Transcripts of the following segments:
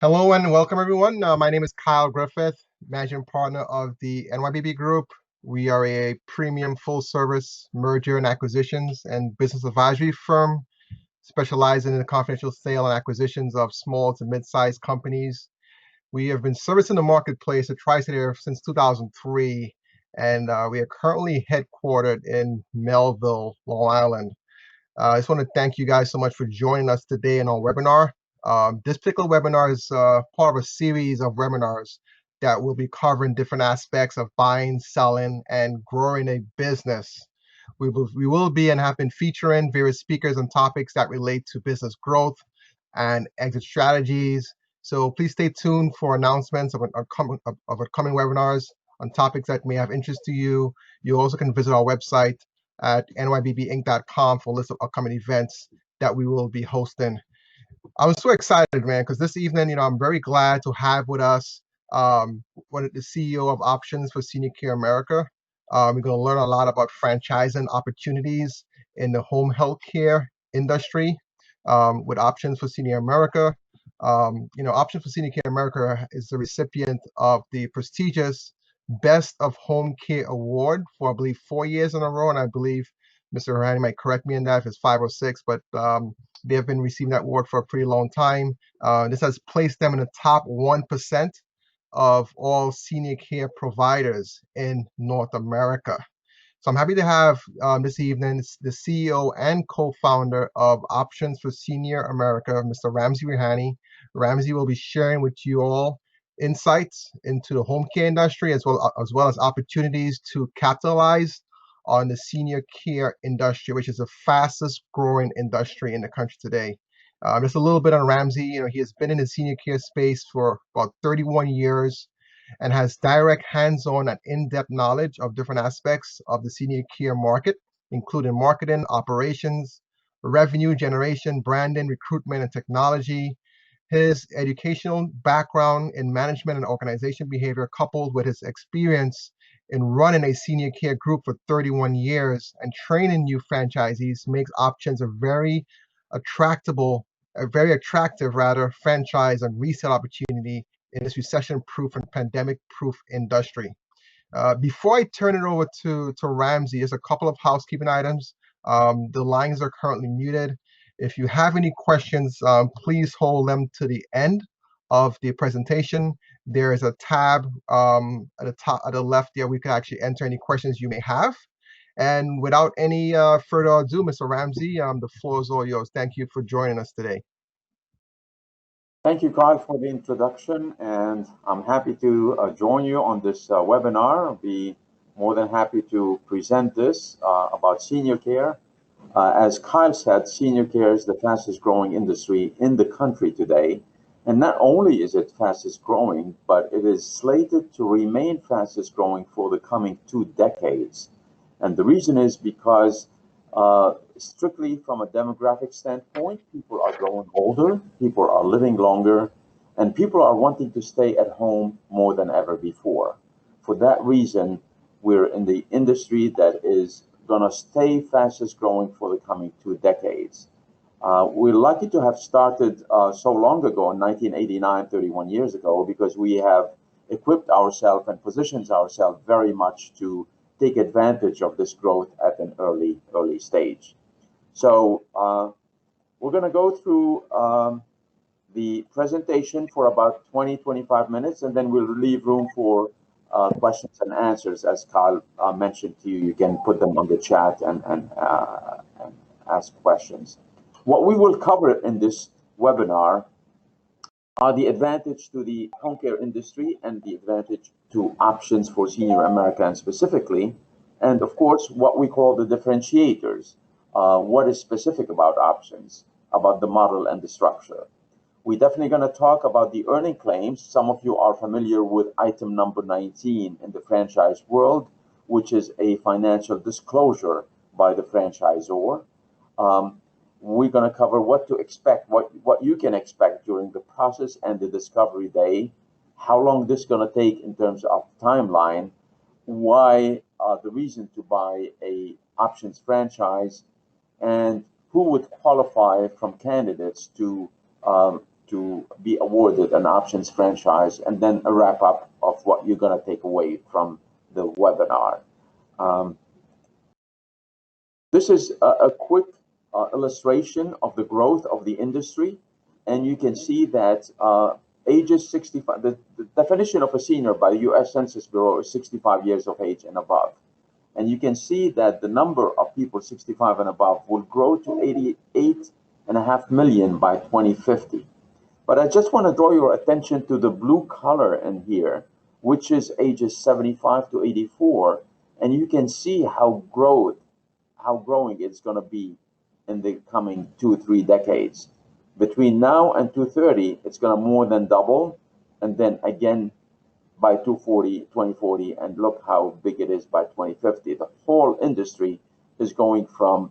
Hello and welcome everyone. My name is Kyle Griffith, managing partner of the NYBB Group. We are a premium full service merger and acquisitions and business advisory firm specializing in the confidential sale and acquisitions of small to mid-sized companies. We have been servicing the marketplace at Tri-State Area since 2003, and we are currently headquartered in Melville, Long Island. I just want to thank you guys so much for joining us today in our webinar. This particular webinar is part of a series of webinars that will be covering different aspects of buying, selling, and growing a business. We will be and have been featuring various speakers on topics that relate to business growth and exit strategies. So please stay tuned for announcements of upcoming webinars on topics that may have interest to you. You also can visit our website at nybbinc.com for a list of upcoming events that we will be hosting. I was so excited, man, because this evening, I'm very glad to have with us the CEO of Options for Senior Care America. We're going to learn a lot about franchising opportunities in the home health care industry with Options for Senior America. Options for Senior Care America is the recipient of the prestigious Best of Home Care Award for, I believe, 4 years in a row. And I believe Mr. Rihani might correct me on that if it's 5 or 6, but they have been receiving that award for a pretty long time. This has placed them in the top 1% of all senior care providers in North America. So I'm happy to have this evening the CEO and co-founder of Options for Senior America, Mr. Ramzi Rihani. Ramzi will be sharing with you all insights into the home care industry as well as opportunities to capitalize on the senior care industry, which is the fastest growing industry in the country today. Just a little bit on Ramzi. He has been in the senior care space for about 31 years and has direct hands-on and in-depth knowledge of different aspects of the senior care market, including marketing, operations, revenue generation, branding, recruitment, and technology. His educational background in management and organization behavior, coupled with his experience in running a senior care group for 31 years and training new franchisees, makes Options a very attractive franchise and resale opportunity in this recession-proof and pandemic-proof industry. Before I turn it over to Ramzi, there's a couple of housekeeping items. The lines are currently muted. If you have any questions, please hold them to the end of the presentation. There is a tab at the left there we can actually enter any questions you may have. And without any further ado, Mr. Ramzi, the floor is all yours. Thank you for joining us today. Thank you, Kyle, for the introduction, and I'm happy to join you on this webinar. I'll be more than happy to present this about senior care. As Kyle said, senior care is the fastest growing industry in the country today. And not only is it fastest growing, but it is slated to remain fastest growing for the coming 2 decades. And the reason is because strictly from a demographic standpoint, people are growing older, people are living longer, and people are wanting to stay at home more than ever before. For that reason, we're in the industry that is going to stay fastest growing for the coming 2 decades. We're lucky to have started so long ago in 1989, 31 years ago, because we have equipped ourselves and positioned ourselves very much to take advantage of this growth at an early stage. So we're going to go through the presentation for about 20-25 minutes, and then we'll leave room for questions and answers. As Kyle mentioned to you, you can put them on the chat and ask questions. What we will cover in this webinar are the advantage to the home care industry and the advantage to Options for Senior America specifically, and of course what we call the differentiators. What is specific about Options, about the model and the structure. We're definitely going to talk about the earning claims. Some of you are familiar with item number 19 in the franchise world, which is a financial disclosure by the franchisor. We're going to cover what to expect, what you can expect during the process and the discovery day, how long this is going to take in terms of timeline, why the reason to buy a Options franchise, and who would qualify from candidates to to be awarded an options franchise, and then a wrap up of what you're going to take away from the webinar. This is a quick illustration of the growth of the industry, and you can see that ages 65, the definition of a senior by the US Census Bureau is 65 years of age and above. And you can see that the number of people 65 and above will grow to 88.5 million by 2050. But I just want to draw your attention to the blue color in here, which is ages 75 to 84. And you can see how growing it's going to be in the coming 2-3 decades. Between now and 2030, it's going to more than double. And then again, by 2040, and look how big it is by 2050. The whole industry is going from,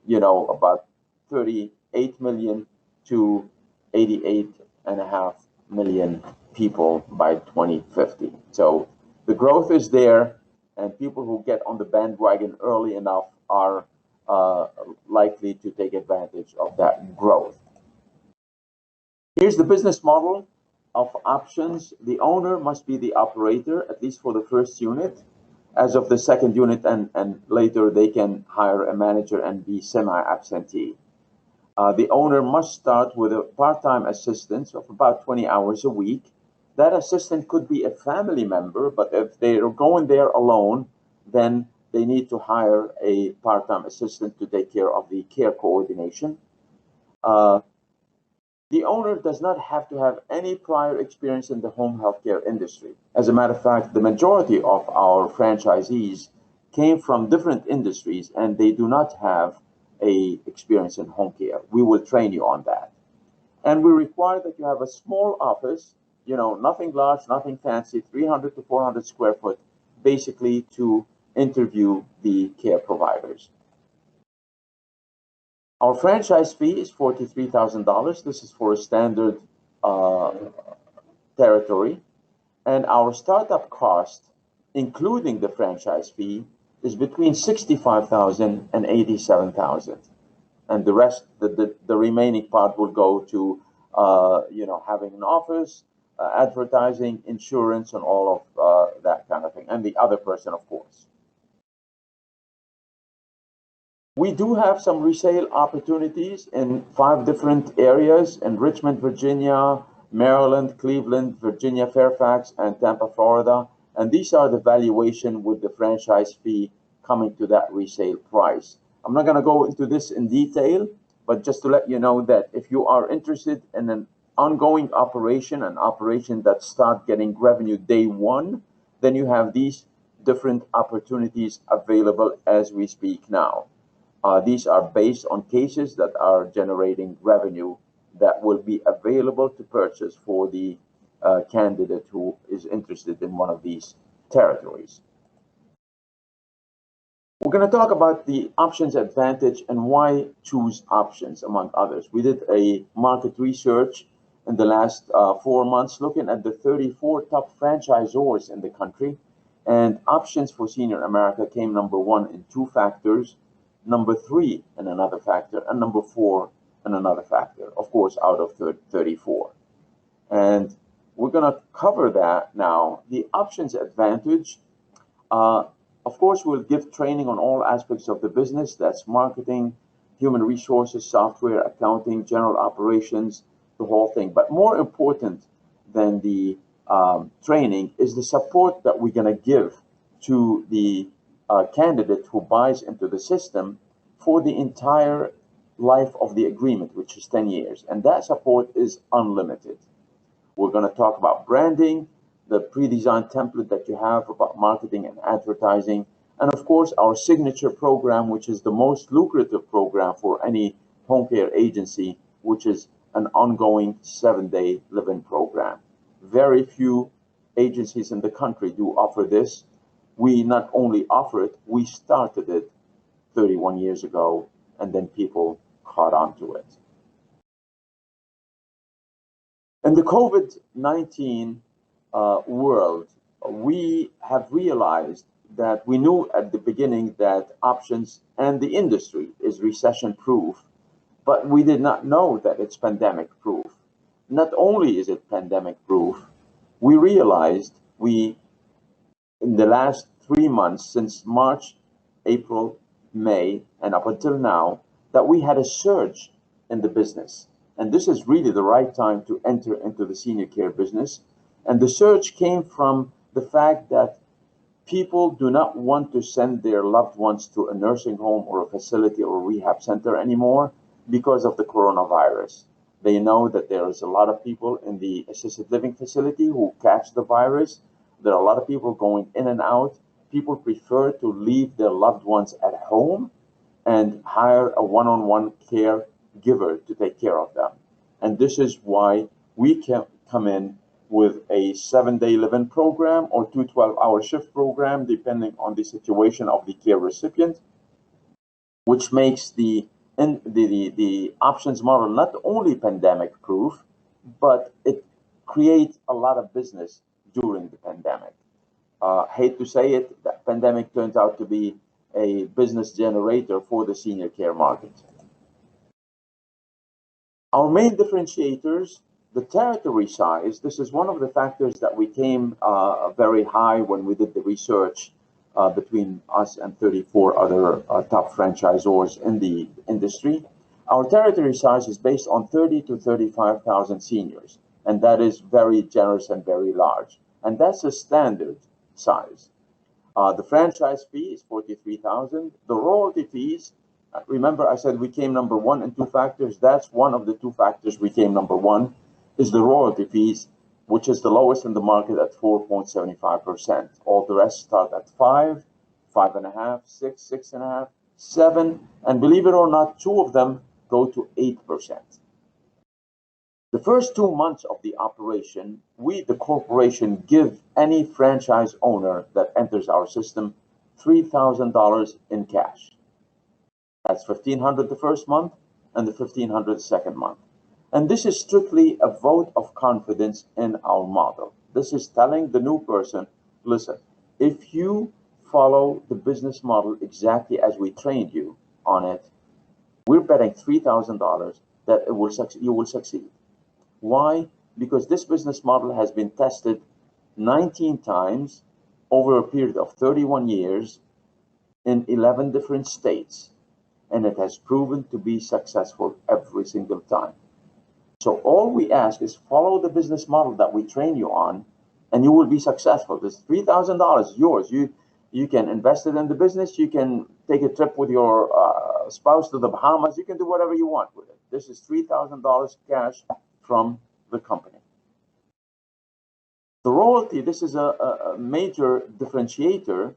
about 38 million to 88.5 million people by 2050. So the growth is there, and people who get on the bandwagon early enough are likely to take advantage of that growth. Here's the business model of options. The owner must be the operator, at least for the first unit. As of the second unit and later, they can hire a manager and be semi-absentee. The owner must start with a part-time assistant of about 20 hours a week. That assistant could be a family member, but if they're going there alone, then they need to hire a part-time assistant to take care of the care coordination. The owner does not have to have any prior experience in the home healthcare industry. As a matter of fact, the majority of our franchisees came from different industries and they do not have a experience in home care. We will train you on that. And we require that you have a small office, nothing large, nothing fancy, 300 to 400 square foot, basically to interview the care providers. Our franchise fee is $43,000. This is for a standard territory. And our startup cost, including the franchise fee, is between $65,000 and $87,000. And the rest, the remaining part will go to, having an office, advertising, insurance, and all of that kind of thing. And the other person, of course. We do have some resale opportunities in 5 different areas in Richmond, Virginia, Maryland, Cleveland, Virginia, Fairfax, and Tampa, Florida. And these are the valuation with the franchise fee coming to that resale price. I'm not going to go into this in detail, but just to let you know that if you are interested in an ongoing operation, an operation that start getting revenue day one, then you have these different opportunities available as we speak now. These are based on cases that are generating revenue that will be available to purchase for the candidate who is interested in one of these territories. We're going to talk about the options advantage and why choose options, among others. We did a market research in the last 4 months looking at the 34 top franchisors in the country, and options for Senior America came number 1 in 2 factors, number 3 in another factor, and number 4 in another factor, of course, out of 34. And we're going to cover that now. The options advantage, of course, we'll give training on all aspects of the business. That's marketing, human resources, software, accounting, general operations, the whole thing. But more important than the training is the support that we're going to give to the candidate who buys into the system for the entire life of the agreement, which is 10 years. And that support is unlimited. We're going to talk about branding, the pre-designed template that you have about marketing and advertising, and of course, our signature program, which is the most lucrative program for any home care agency, which is an ongoing 7-day live-in program. Very few agencies in the country do offer this. We not only offer it, we started it 31 years ago, and then people caught on to it. In the COVID-19 world, we have realized that we knew at the beginning that options and the industry is recession-proof, but we did not know that it's pandemic-proof. not only is it pandemic proof, we realized in the last 3 months, since March, April, May, and up until now, that we had a surge in the business. And this is really the right time to enter into the senior care business. And the surge came from the fact that people do not want to send their loved ones to a nursing home or a facility or a rehab center anymore because of the coronavirus. They know that there is a lot of people in the assisted living facility who catch the virus. There are a lot of people going in and out. People prefer to leave their loved ones at home and hire a one-on-one caregiver to take care of them. And this is why we can come in with a 7-day live-in program or 2 12-hour shift program, depending on the situation of the care recipient, which makes the options model not only pandemic proof, but it creates a lot of business during the pandemic. Hate to say it, the pandemic turns out to be a business generator for the senior care market. Our main differentiators, the territory size. This is one of the factors that we came very high when we did the research between us and 34 other top franchisors in the industry. Our territory size is based on 30 to 35,000 seniors, and that is very generous and very large. And that's a standard size. The franchise fee is 43,000. The royalty fees, remember I said we came number one in 2 factors. That's one of the 2 factors we came number one, is the royalty fees, which is the lowest in the market at 4.75%. All the rest start at 5, 5.5, 6, 6.5, 7, and believe it or not, 2 of them go to 8%. The first 2 months of the operation, we, the corporation, give any franchise owner that enters our system $3,000 in cash. That's $1,500 the first month and the $1,500 the second month. And this is strictly a vote of confidence in our model. This is telling the new person, listen, if you follow the business model exactly as we trained you on it, we're betting $3,000 that you will succeed. Why? Because this business model has been tested 19 times over a period of 31 years in 11 different states, and it has proven to be successful every single time. So all we ask is follow the business model that we train you on, and you will be successful. This $3,000 is yours. You can invest it in the business. You can take a trip with your spouse to the Bahamas. You can do whatever you want with it. This is $3,000 cash from the company. The royalty, this is a major differentiator.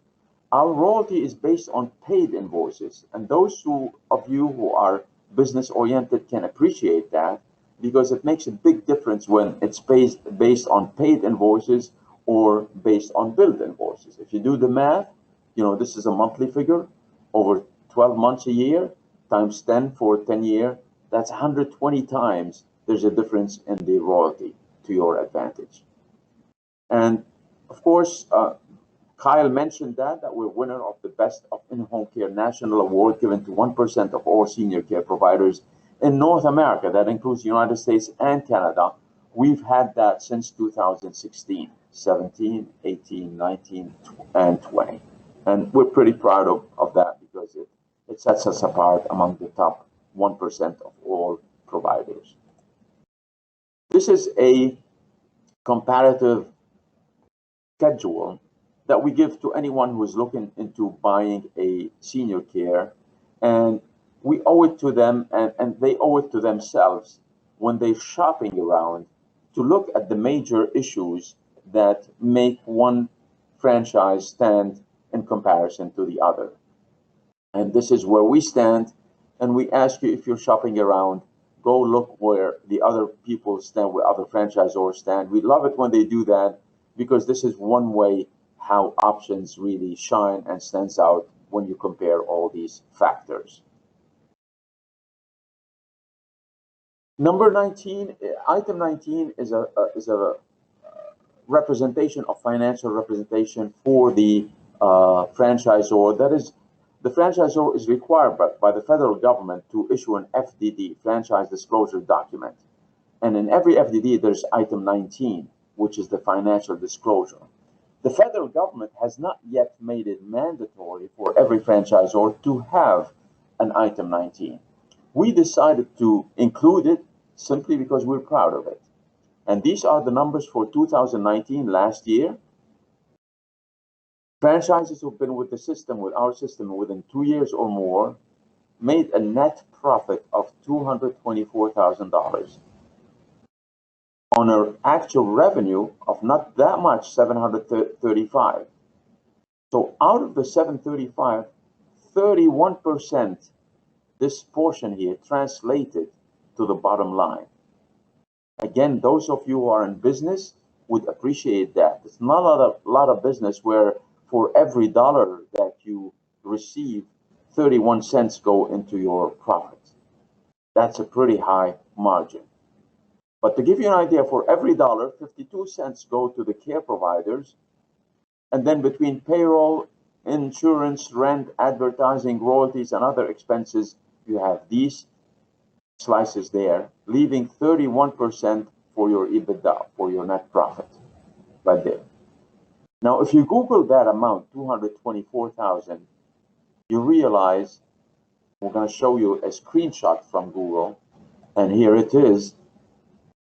Our royalty is based on paid invoices. And those of you who are business oriented can appreciate that, because it makes a big difference when it's based on paid invoices or based on billed invoices. If you do the math, this is a monthly figure over 12 months a year times 10 for 10 years. That's 120 times there's a difference in the royalty to your advantage. And of course, Kyle mentioned that we're winner of the Best of In-Home Care National Award given to 1% of all senior care providers in North America. That includes the United States and Canada. We've had that since 2016, 17, 18, 19, and 20. And we're pretty proud of that, because it sets us apart among the top 1% of all providers. This is a comparative schedule that we give to anyone who is looking into buying a senior care, and we owe it to them, and they owe it to themselves when they're shopping around, to look at the major issues that make one franchise stand in comparison to the other. And this is where we stand, and we ask you, if you're shopping around, go look where the other people stand, where other franchisors stand. We love it when they do that, because this is one way how options really shine and stands out when you compare all these factors. Number 19, item 19 is a representation of financial representation for the franchisor. That is, the franchisor is required by the federal government to issue an FDD, franchise disclosure document. And in every FDD, there's item 19, which is the financial disclosure. The federal government has not yet made it mandatory for every franchisor to have an item 19. We decided to include it simply because we're proud of it. And these are the numbers for 2019, last year. Franchises who've been with the system, with our system, within 2 years or more, made a net profit of $224,000 on an actual revenue of not that much, 735. So out of the 735, 31%, this portion here translated to the bottom line. Again, those of you who are in business would appreciate that. It's not a lot of business where for every dollar that you receive, 31 cents go into your profit. That's a pretty high margin. But to give you an idea, for every dollar, 52 cents go to the care providers. And then between payroll, insurance, rent, advertising, royalties, and other expenses, you have these slices there, leaving 31% for your EBITDA, for your net profit, right there. Now, if you Google that amount, 224,000, you realize, we're going to show you a screenshot from Google, and here it is,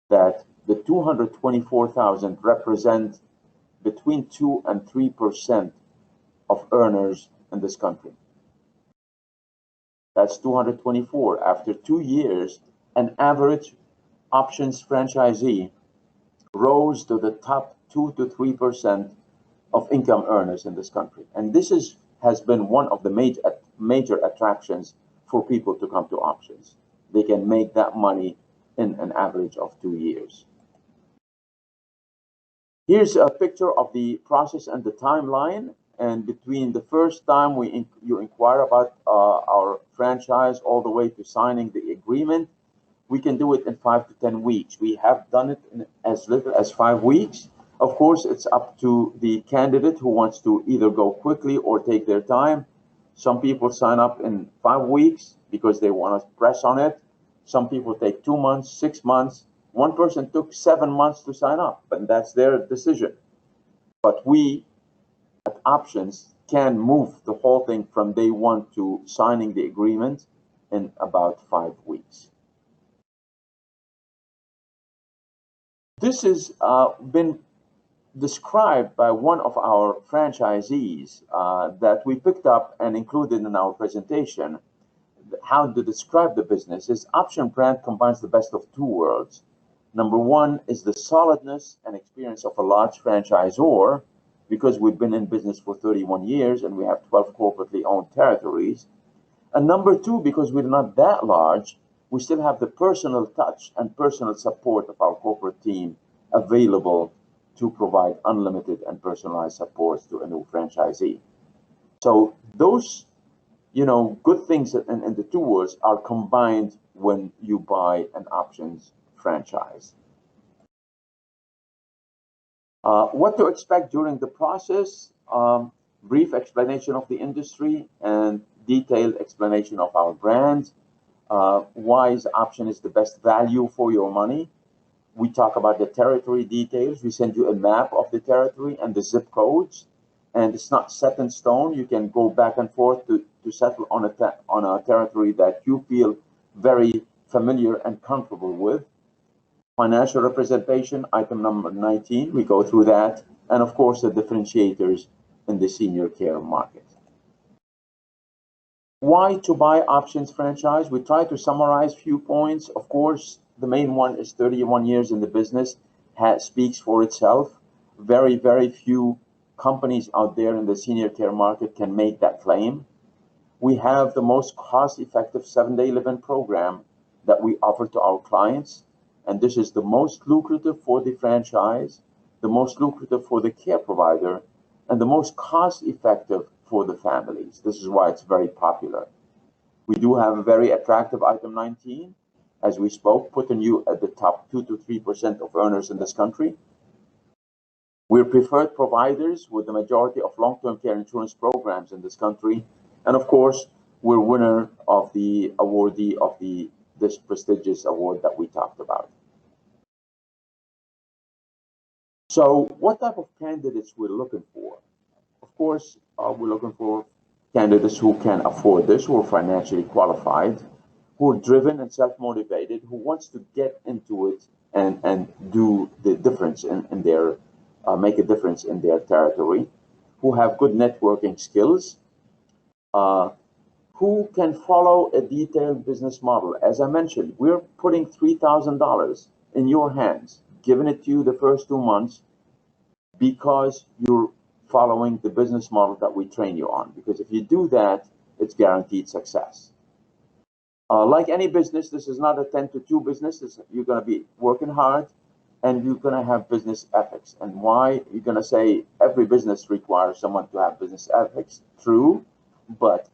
that the 224,000 represent between 2 and 3% of earners in this country. That's 224. After 2 years, an average options franchisee rose to the top 2 to 3% of income earners in this country. And this has been one of the major attractions for people to come to options. They can make that money in an average of 2 years. Here's a picture of the process and the timeline. And between the first time you inquire about our franchise all the way to signing the agreement, we can do it in 5 to 10 weeks. We have done it in as little as 5 weeks. Of course, it's up to the candidate who wants to either go quickly or take their time. Some people sign up in 5 weeks because they want to press on it. Some people take 2 months, 6 months. One person took 7 months to sign up, but that's their decision. But we at Options can move the whole thing from day one to signing the agreement in about 5 weeks. This has been described by one of our franchisees that we picked up and included in our presentation. How to describe the business is Option Brandt combines the best of two worlds. Number one is the solidness and experience of a large franchisor, because we've been in business for 31 years and we have 12 corporately owned territories. And number two, because we're not that large, we still have the personal touch and personal support of our corporate team available to provide unlimited and personalized supports to a new franchisee. So those, good things in the two words are combined when you buy an Options franchise. What to expect during the process? Brief explanation of the industry and detailed explanation of our brand. Why Option is the best value for your money. We talk about the territory details. We send you a map of the territory and the zip codes. And it's not set in stone. You can go back and forth to settle on a territory that you feel very familiar and comfortable with. Financial representation, item number 19, we go through that. And of course, the differentiators in the senior care market. Why to buy Options franchise? We try to summarize few points. Of course, the main one is 31 years in the business, speaks for itself. Very, very few companies out there in the senior care market can make that claim. We have the most cost-effective 7-day live-in program that we offer to our clients. And this is the most lucrative for the franchise, the most lucrative for the care provider, and the most cost-effective for the families. This is why it's very popular. We do have a very attractive item 19, as we spoke, putting you at the top 2 to 3% of earners in this country. We're preferred providers with the majority of long-term care insurance programs in this country. And of course, we're winner of the awardee of this prestigious award that we talked about. So what type of candidates we're looking for? Of course, we're looking for candidates who can afford this, who are financially qualified, who are driven and self-motivated, who wants to get into it and do the difference in their, make a difference in their territory, who have good networking skills, uh, who can follow a detailed business model. As I mentioned, we're putting $3,000 in your hands, giving it to you the first 2 months because you're following the business model that we train you on. Because if you do that, it's guaranteed success. Like any business, this is not a 10 to 2 business. You're going to be working hard and you're going to have business ethics. And why? You're going to say every business requires someone to have business ethics. True, but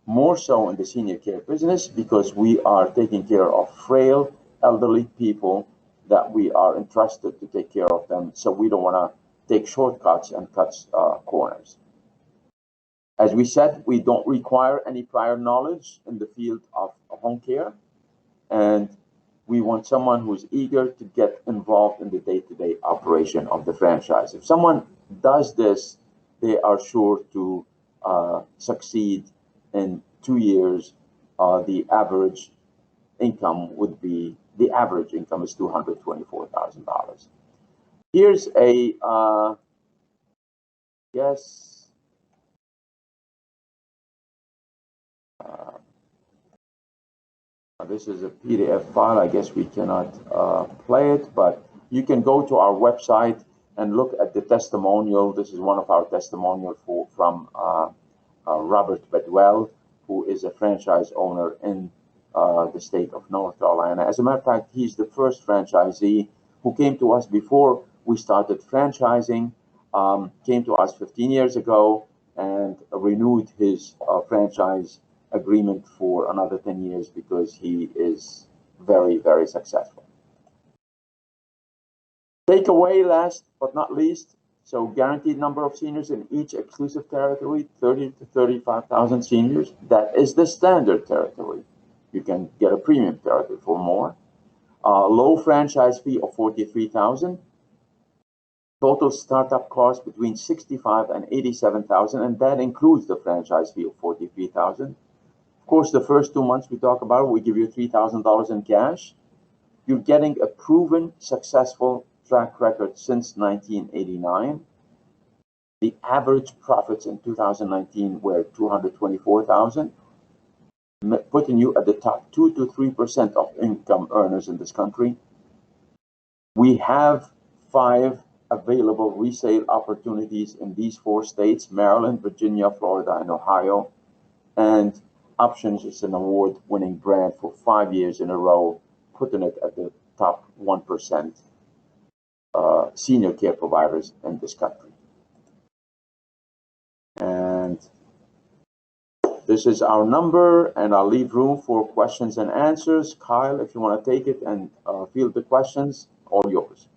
more so in the senior care business because we are taking care of frail, elderly people that we are entrusted to take care of them. So we don't want to take shortcuts and cut corners. As we said, we don't require any prior knowledge in the field of home care, and we want someone who's eager to get involved in the day-to-day operation of the franchise. If someone does this, they are sure to succeed in 2 years. The average income would be, the average income is $224,000. Here's a, yes, this is a PDF file. I guess we cannot play it, but you can go to our website and look at the testimonial. This is one of our testimonials from Robert Bedwell, who is a franchise owner in the state of North Carolina. As a matter of fact, he's the first franchisee who came to us before we started franchising, came to us 15 years ago and renewed his franchise agreement for another 10 years because he is very, very successful. Takeaway, last but not least, so guaranteed number of seniors in each exclusive territory, 30 to 35,000 seniors. That is the standard territory. You can get a premium territory for more. Low franchise fee of $43,000. Total startup cost between $65,000 and $87,000, and that includes the franchise fee of $43,000. Of course, the first 2 months we talk about, we give you $3,000 in cash. You're getting a proven successful track record since 1989. The average profits in 2019 were $224,000, putting you at the top 2 to 3% of income earners in this country. We have 5 available resale opportunities in these 4 states: Maryland, Virginia, Florida, and Ohio. And Options is an award-winning brand for 5 years in a row, putting it at the top 1% senior care providers in this country. And this is our number, and I'll leave room for questions and answers. Kyle, if you want to take it and field the questions, all yours.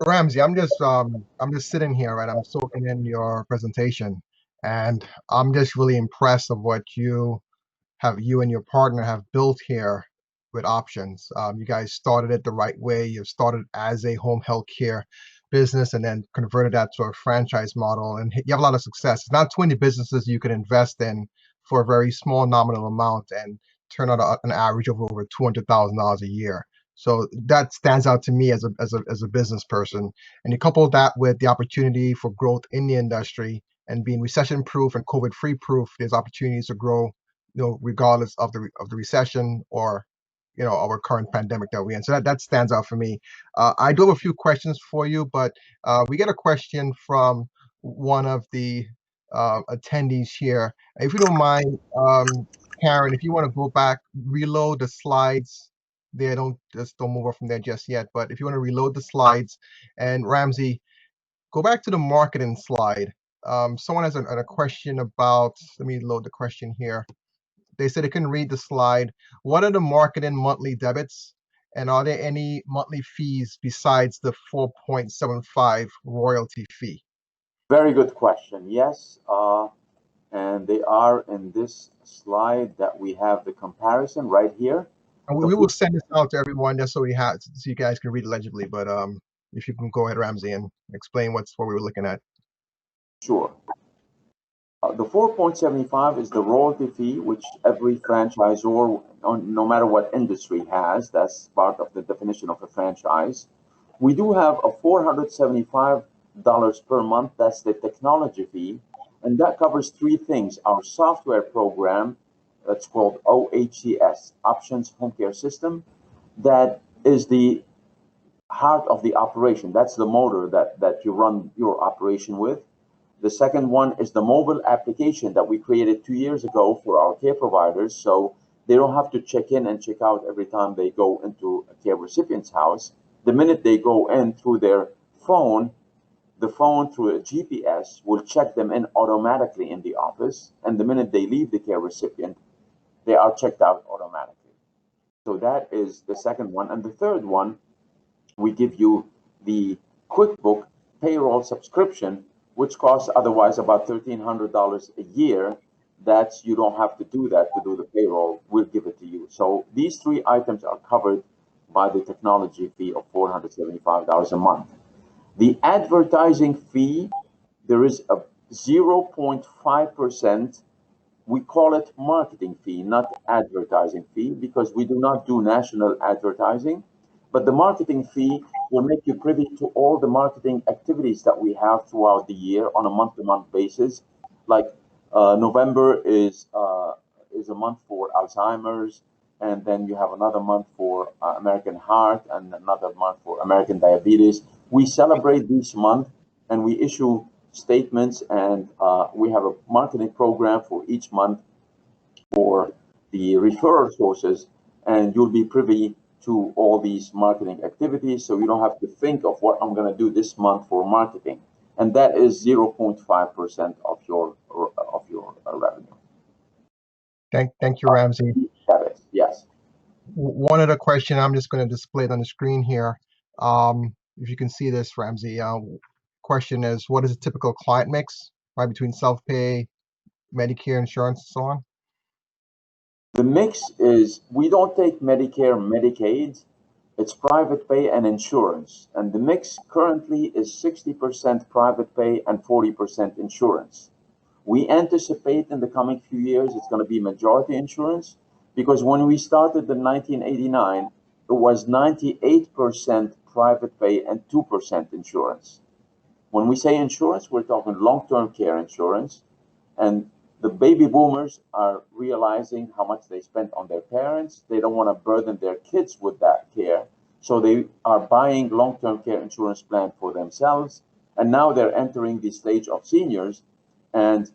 Ramzi, I'm just sitting here, right? I'm soaking in your presentation, and I'm just really impressed of what you and your partner have built here with options. You guys started it the right way. You started as a home health care business and then converted that to a franchise model, and you have a lot of success. It's not too many businesses you can invest in for a very small nominal amount and turn out an average of over $200,000 a year. So that stands out to me as a business person. And you couple that with the opportunity for growth in the industry and being recession proof and COVID free proof, there's opportunities to grow, regardless of the recession or our current pandemic that we're in. So that stands out for me. I do have a few questions for you, but we get a question from one of the attendees here. If you don't mind, Karen, if you want to go back, reload the slides there. Don't move on from there just yet. But if you want to reload the slides, and Ramzi, go back to the marketing slide. Someone has a question about. Let me load the question here. They said they couldn't read the slide. What are the marketing monthly debits? And are there any monthly fees besides the 4.75 royalty fee? Very good question. Yes, and they are in this slide that we have the comparison right here. And we will send this out to everyone just so so you guys can read it legibly. But if you can go ahead, Ramzi, and explain what we were looking at. Sure. The 4.75 is the royalty fee, which every franchisor, no matter what industry, has. That's part of the definition of a franchise. We do have a $475 per month. That's the technology fee. And that covers three things. Our software program, that's called OHCS, Options Home Care System. That is the heart of the operation. That's the motor that you run your operation with. The second one is the mobile application that we created 2 years ago for our care providers, so they don't have to check in and check out every time they go into a care recipient's house. The minute they go in through their phone, the phone through a GPS will check them in automatically in the office, and the minute they leave the care recipient, they are checked out automatically. So that is the second one. And the third one, we give you the QuickBook payroll subscription, which costs otherwise about $1,300 a year. That's, you don't have to do that to do the payroll. We'll give it to you. So these three items are covered by the technology fee of $475 a month. The advertising fee, there is a 0.5%. We call it marketing fee, not advertising fee, because we do not do national advertising. But the marketing fee will make you privy to all the marketing activities that we have throughout the year on a month-to-month basis. Like November is a month for Alzheimer's, and then you have another month for American Heart, and another month for American Diabetes. We celebrate this month, and we issue statements, and we have a marketing program for each month for the referral sources, and you'll be privy to all these marketing activities, so you don't have to think of what I'm going to do this month for marketing, and that is 0.5% of your revenue. Thank you, Ramzi. Yes. One other question, I'm just going to display it on the screen here. If you can see this, Ramzi, question is, what is a typical client mix, right, between self-pay, Medicare, insurance, and so on? The mix is, we don't take Medicare, Medicaid. It's private pay and insurance. And the mix currently is 60% private pay and 40% insurance. We anticipate in the coming few years it's going to be majority insurance, because when we started in 1989, it was 98% private pay and 2% insurance. When we say insurance, we're talking long-term care insurance. And the baby boomers are realizing how much they spent on their parents. They don't want to burden their kids with that care. So they are buying long-term care insurance plan for themselves. And now they're entering the stage of seniors. And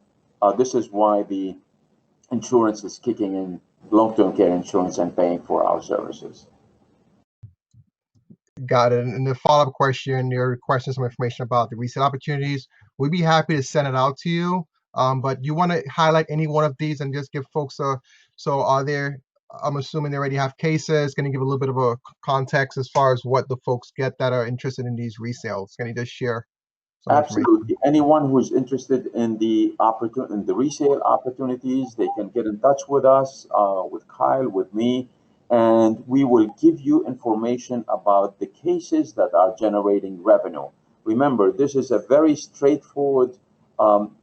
this is why the insurance is kicking in, long-term care insurance, and paying for our services. Got it. And the follow-up question, you're requesting some information about the resale opportunities. We'd be happy to send it out to you. But you want to highlight any one of these and just give folks so are there, I'm assuming they already have cases. Can you give a little bit of a context as far as what the folks get that are interested in these resales? Can you just share some Absolutely. Anyone who's interested in the resale opportunities, they can get in touch with us, with Kyle, with me, and we will give you information about the cases that are generating revenue. Remember, this is a very straightforward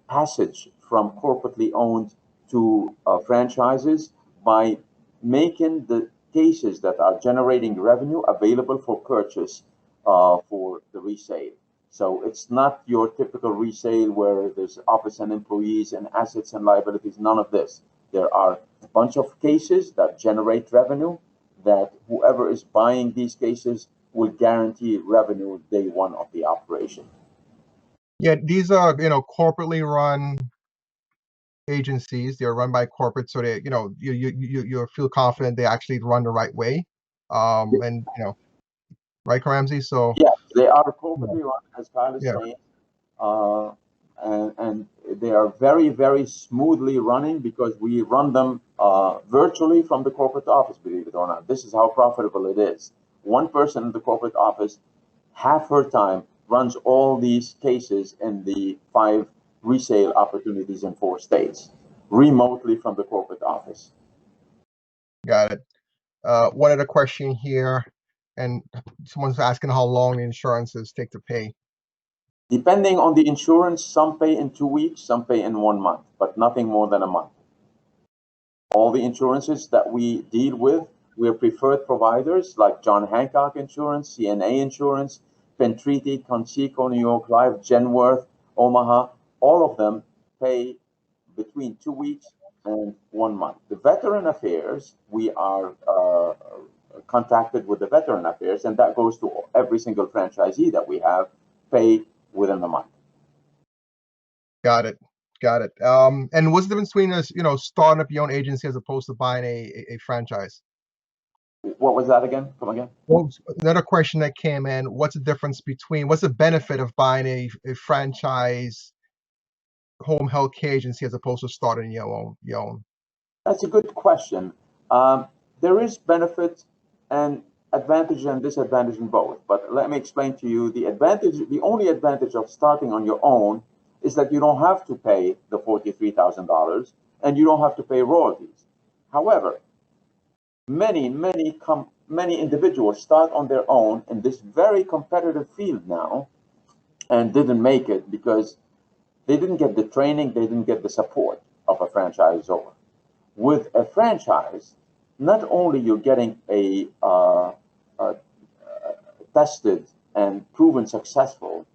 passage from corporately owned to franchises by making the cases that are generating revenue available for purchase for the resale. So it's not your typical resale where there's office and employees and assets and liabilities, none of this. There are a bunch of cases that generate revenue that whoever is buying these cases will guarantee revenue day one of the operation. Yeah, these are, corporately run agencies. They're run by corporate, so they, you feel confident they actually run the right way. And right, Ramzi? So yes, they are corporately run, as Kyle is yeah. saying, and they are very, very smoothly running because we run them virtually from the corporate office. Believe it or not, this is how profitable it is. One person in the corporate office, half her time, runs all these cases in the 5 resale opportunities in 4 states, remotely from the corporate office. Got it. One other question here, And someone's asking how long the insurances take to pay. Depending on the insurance, some pay in 2 weeks, some pay in 1 month, but nothing more than a month. All the insurances that we deal with, we're preferred providers like John Hancock Insurance, CNA Insurance, Penn Treaty, Conseco, New York Life, Genworth, Omaha. All of them pay between 2 weeks and 1 month. The Veteran Affairs, we are contacted with the Veteran Affairs, and that goes to every single franchisee that we have, pay within a month. Got it. Got it. And what's the difference between us, starting up your own agency as opposed to buying a franchise? What was that again? Come again? Well, another question that came in, what's the benefit of buying a franchise home health care agency as opposed to starting your own? That's a good question. There is benefit and advantage and disadvantage in both. But let me explain to you the advantage. The only advantage of starting on your own is that you don't have to pay the $43,000 and you don't have to pay royalties. However, many individuals start on their own in this very competitive field now and didn't make it because they didn't get the training, they didn't get the support of a franchisor. With a franchise, not only you're getting a tested and proven successful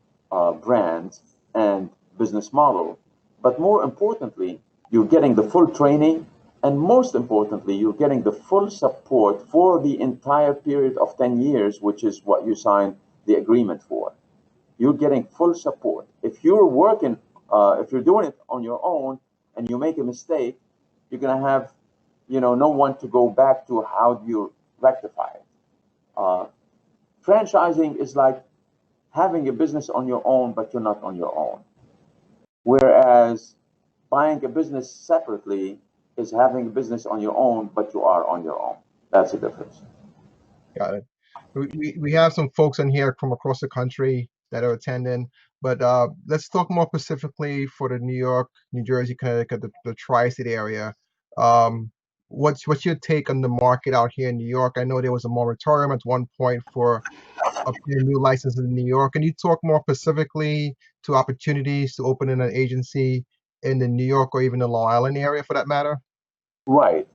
brand and business model, but more importantly, you're getting the full training, and most importantly, you're getting the full support for the entire period of 10 years, which is what you signed the agreement for. You're getting full support. If you're working, if you're doing it on your own and you make a mistake, you're going to have, no one to go back to how you rectify it. Franchising is like having a business on your own, but you're not on your own. Whereas buying a business separately is having a business on your own, but you are on your own. That's the difference. Got it. We have some folks in here from across the country that are attending, but let's talk more specifically for the New York, New Jersey, Connecticut, the tri-state area. What's your take on the market out here in New York? I know there was a moratorium at one point for obtaining new licenses in New York. Can you talk more specifically to opportunities to open in an agency in the New York or even the Long Island area for that matter? Right.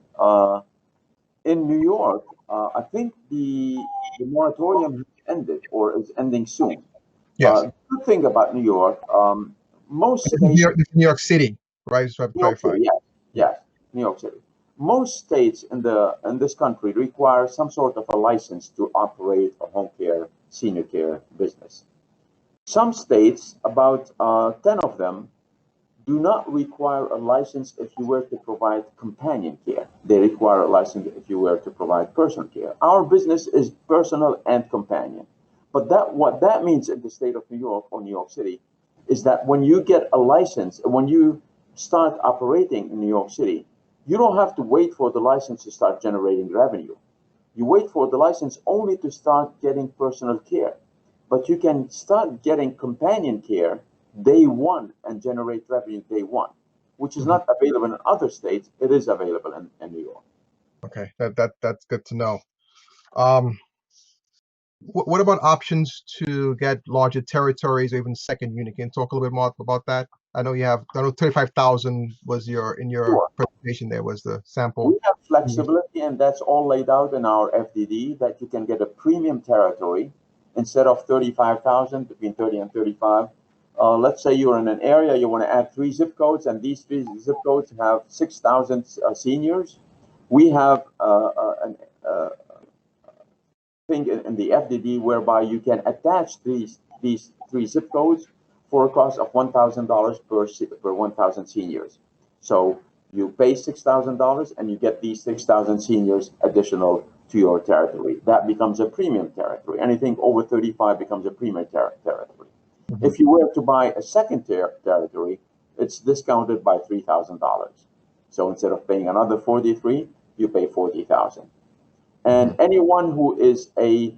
In New York, I think the moratorium has ended or is ending soon. Yes. The good thing about New York, most This is states. New York City, right? Just to New York clarify. City, yes, New York City. Most states in this country require some sort of a license to operate a home care, senior care business. Some states, about 10 of them, do not require a license if you were to provide companion care. They require a license if you were to provide personal care. Our business is personal and companion. But what that means in the state of New York or New York City is that when you get a license, when you start operating in New York City, you don't have to wait for the license to start generating revenue. You wait for the license only to start getting personal care. But you can start getting companion care day one and generate revenue day one, which is not available in other states. It is available in New York. Okay, that's good to know. What about options to get larger territories or even second unit? Can you talk a little bit more about that? I know 35,000 was in your Sure. presentation. There was the sample. We have flexibility, and that's all laid out in our FDD, that you can get a premium territory instead of 35,000, between 30 and 35. Let's say you're in an area, you want to add 3 zip codes, and these 3 zip codes have 6,000 seniors. We have a thing in the FDD whereby you can attach these 3 zip codes for a cost of $1,000 per 1,000 seniors. So you pay $6,000 and you get these 6,000 seniors additional to your territory. That becomes a premium territory. Anything over 35 becomes a premium territory. If you were to buy a second territory, it's discounted by $3,000. So instead of paying another 43, you pay 40,000. And anyone who is a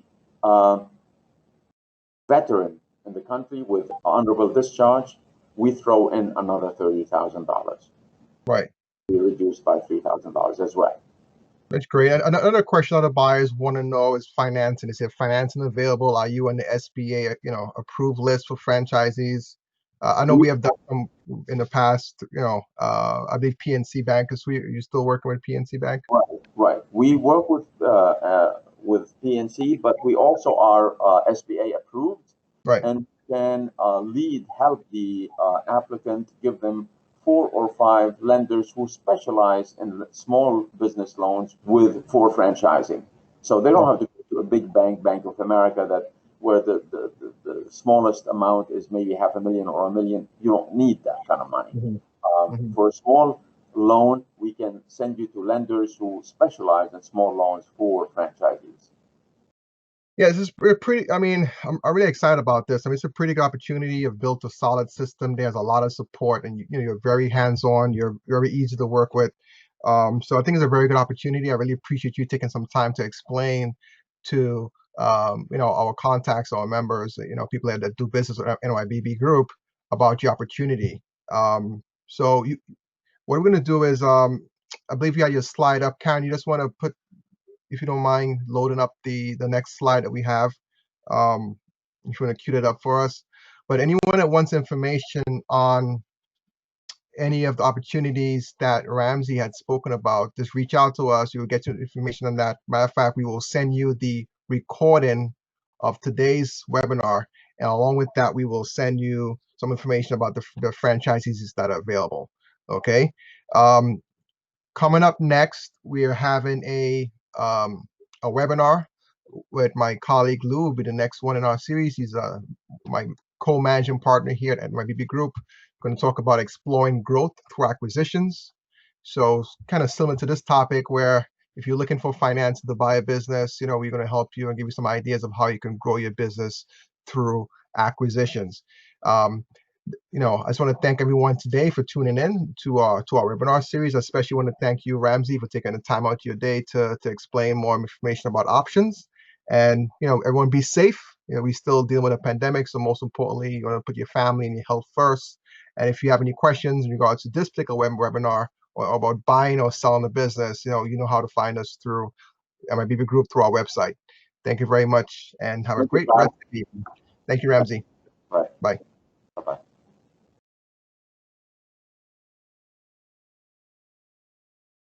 veteran in the country with honorable discharge, we throw in another $30,000. Right. We reduce by $3,000 as well. That's great. And another question other buyers want to know is financing. Is there financing available? Are you on the SBA, approved list for franchisees? I know we have done some in the past. I believe PNC Bank. Are you still working with PNC Bank? Right, right. We work with PNC, but we also are SBA approved, Right. and can help the applicant, give them 4 or 5 lenders who specialize in small business loans for franchising. So they don't have to go to a big bank, Bank of America, where the smallest amount is maybe $500,000 or $1 million. You don't need that kind of money. For a small loan, we can send you to lenders who specialize in small loans for franchisees. Yeah, this is pretty. I mean, I'm really excited about this. I mean, it's a pretty good opportunity. You've built a solid system. There's a lot of support, and you're very hands-on. You're very easy to work with. So I think it's a very good opportunity. I really appreciate you taking some time to explain to our contacts, our members, people that do business with NYBB Group about your opportunity. So what we're going to do is, I believe you got your slide up. Karen, you just want to put, if you don't mind, loading up the next slide that we have. If you want to cue that up for us. But anyone that wants information on any of the opportunities that Ramzi had spoken about, just reach out to us. You'll get your information on that. Matter of fact, we will send you the recording of today's webinar. And along with that, we will send you some information about the franchises that are available. Okay. Coming up next, we are having a webinar with my colleague Lou. Will be the next one in our series. He's my co-managing partner here at NYBB Group. We're going to talk about exploring growth through acquisitions. So kind of similar to this topic, where if you're looking for finance to buy a business, we're going to help you and give you some ideas of how you can grow your business through acquisitions. I just want to thank everyone today for tuning in to our webinar series. I especially want to thank you, Ramzi, for taking the time out of your day to explain more information about options. And everyone be safe. We still dealing with a pandemic, so most importantly, you want to put your family and your health first. And if you have any questions in regards to this particular webinar or about buying or selling a business, you know how to find us through NYBB Group through our website. Thank you very much, and have a Thank you, great rest Kyle. of the evening. Thank you, Ramzi. Right. Bye.